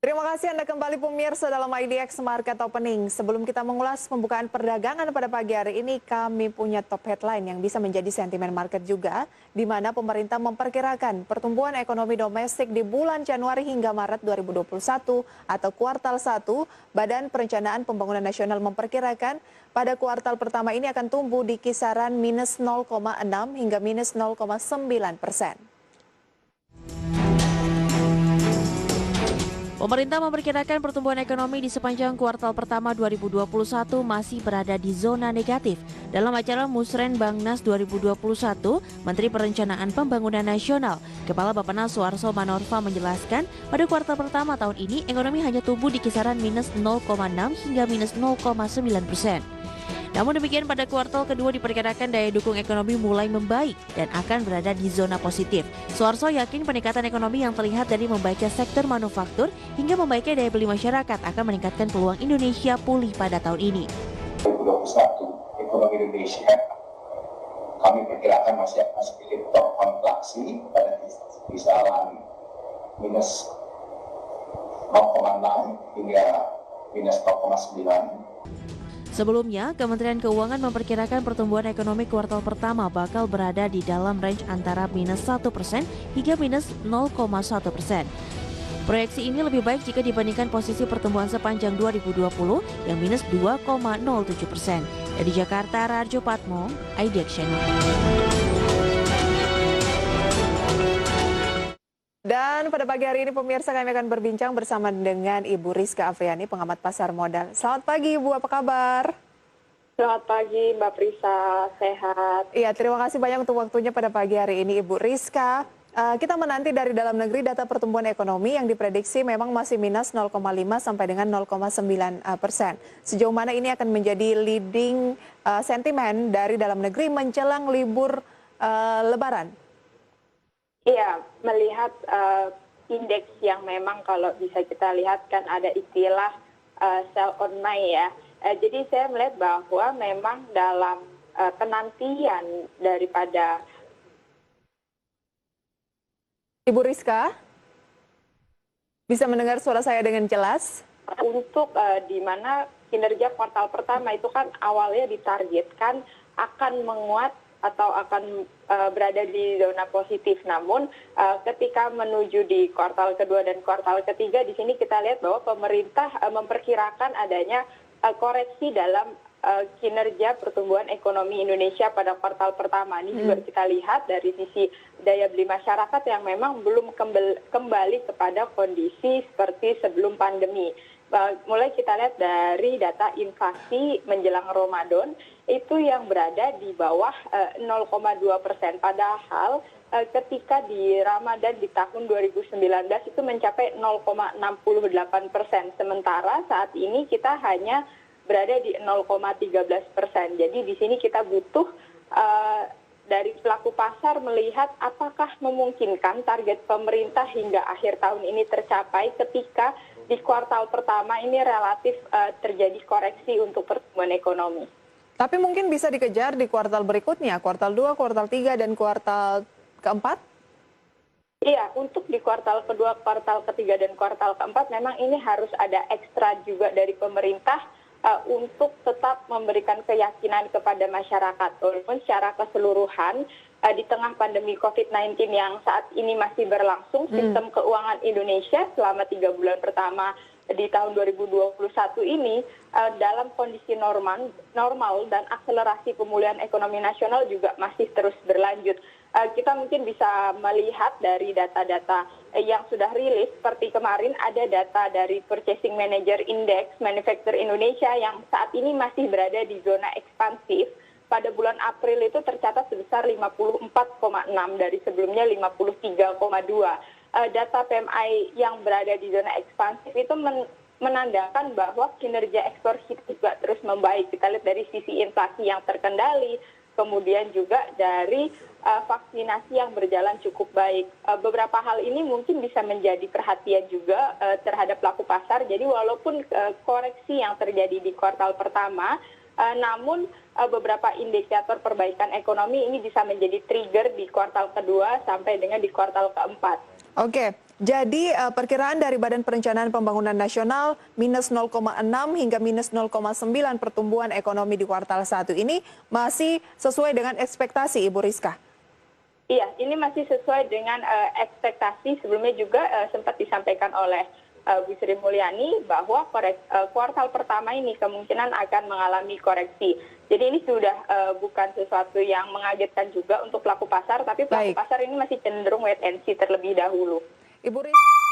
Terima kasih Anda kembali pemirsa dalam IDX Market Opening. Sebelum kita mengulas pembukaan perdagangan pada pagi hari ini, kami punya top headline yang bisa menjadi sentimen market juga, di mana pemerintah memperkirakan pertumbuhan ekonomi domestik di bulan Januari hingga Maret 2021 atau kuartal 1, Badan Perencanaan Pembangunan Nasional memperkirakan pada kuartal pertama ini akan tumbuh di kisaran minus 0,6 hingga minus 0,9%. Pemerintah memperkirakan pertumbuhan ekonomi di sepanjang kuartal pertama 2021 masih berada di zona negatif. Dalam acara Musrenbangnas 2021, Menteri Perencanaan Pembangunan Nasional, Kepala Bappenas Suarso Manorfa menjelaskan pada kuartal pertama tahun ini ekonomi hanya tumbuh di kisaran minus 0,6 hingga minus 0,9%. Namun demikian pada kuartal kedua diperkirakan daya dukung ekonomi mulai membaik dan akan berada di zona positif. Suarso yakin peningkatan ekonomi yang terlihat dari membaiknya sektor manufaktur hingga membaiknya daya beli masyarakat akan meningkatkan peluang Indonesia pulih pada tahun ini. 2021 ekonomi Indonesia kami perkirakan masih akan sedikit terkontraksi pada kisaran minus 0,6 hingga minus 0,9. Sebelumnya, Kementerian Keuangan memperkirakan pertumbuhan ekonomi kuartal pertama bakal berada di dalam range antara minus 1% hingga minus 0,1%. Proyeksi ini lebih baik jika dibandingkan posisi pertumbuhan sepanjang 2020 yang minus 2,07%. Dari Jakarta, Rarjo Patmo, IDX Channel. Dan pada pagi hari ini pemirsa kami akan berbincang bersama dengan Ibu Rizka Afriani, pengamat pasar modal. Selamat pagi Ibu, apa kabar? Selamat pagi Mbak Prisa, sehat. Iya, terima kasih banyak untuk waktunya pada pagi hari ini Ibu Rizka. Kita menanti dari dalam negeri data pertumbuhan ekonomi yang diprediksi memang masih minus 0,5 sampai dengan 0,9%. Sejauh mana ini akan menjadi leading sentimen dari dalam negeri menjelang libur Lebaran? Iya, melihat indeks yang memang kalau bisa kita lihat kan ada istilah sell on May ya. Jadi saya melihat bahwa memang dalam penantian daripada Ibu Rizka, bisa mendengar suara saya dengan jelas? Untuk di mana kinerja kuartal pertama itu kan awalnya ditargetkan akan menguat atau akan berada di zona positif. Namun ketika menuju di kuartal kedua dan kuartal ketiga, di sini kita lihat bahwa pemerintah memperkirakan adanya koreksi dalam kinerja pertumbuhan ekonomi Indonesia pada kuartal pertama. Ini juga kita lihat dari sisi daya beli masyarakat yang memang belum kembali kepada kondisi seperti sebelum pandemi. Mulai kita lihat dari data inflasi menjelang Ramadan itu yang berada di bawah 0,2%. Padahal ketika di Ramadan di tahun 2019 itu mencapai 0,68%. Sementara saat ini kita hanya berada di 0,13%. Jadi di sini kita butuh dari pelaku pasar melihat apakah memungkinkan target pemerintah hingga akhir tahun ini tercapai ketika di kuartal pertama ini relatif terjadi koreksi untuk pertumbuhan ekonomi. Tapi mungkin bisa dikejar di kuartal berikutnya, kuartal 2, kuartal 3, dan kuartal keempat? Iya, untuk di kuartal kedua, kuartal ketiga, dan kuartal keempat memang ini harus ada ekstra juga dari pemerintah untuk tetap memberikan keyakinan kepada masyarakat. Walaupun secara keseluruhan di tengah pandemi COVID-19 yang saat ini masih berlangsung, sistem keuangan Indonesia selama 3 bulan pertama di tahun 2021 ini dalam kondisi normal dan akselerasi pemulihan ekonomi nasional juga masih terus berlanjut. Kita mungkin bisa melihat dari data-data yang sudah rilis, seperti kemarin ada data dari Purchasing Manager Index Manufacturer Indonesia yang saat ini masih berada di zona ekspansif. Pada bulan April itu tercatat sebesar 54,6 dari sebelumnya 53,2. Data PMI yang berada di zona ekspansif itu menandakan bahwa kinerja ekspor kita juga terus membaik. Kita lihat dari sisi inflasi yang terkendali, kemudian juga dari vaksinasi yang berjalan cukup baik. Beberapa hal ini mungkin bisa menjadi perhatian juga terhadap pelaku pasar. Jadi walaupun koreksi yang terjadi di kuartal pertama, namun beberapa indikator perbaikan ekonomi ini bisa menjadi trigger di kuartal kedua sampai dengan di kuartal keempat. Oke, Jadi perkiraan dari Badan Perencanaan Pembangunan Nasional minus 0,6 hingga minus 0,9 pertumbuhan ekonomi di kuartal 1 ini masih sesuai dengan ekspektasi, Ibu Rizka? Iya, ini masih sesuai dengan ekspektasi. Sebelumnya juga sempat disampaikan oleh Bu Sri Mulyani bahwa kuartal pertama ini kemungkinan akan mengalami koreksi. Jadi ini sudah bukan sesuatu yang mengagetkan juga untuk pelaku pasar, tapi pelaku pasar ini masih cenderung wait and see terlebih dahulu. Ibu Rizka.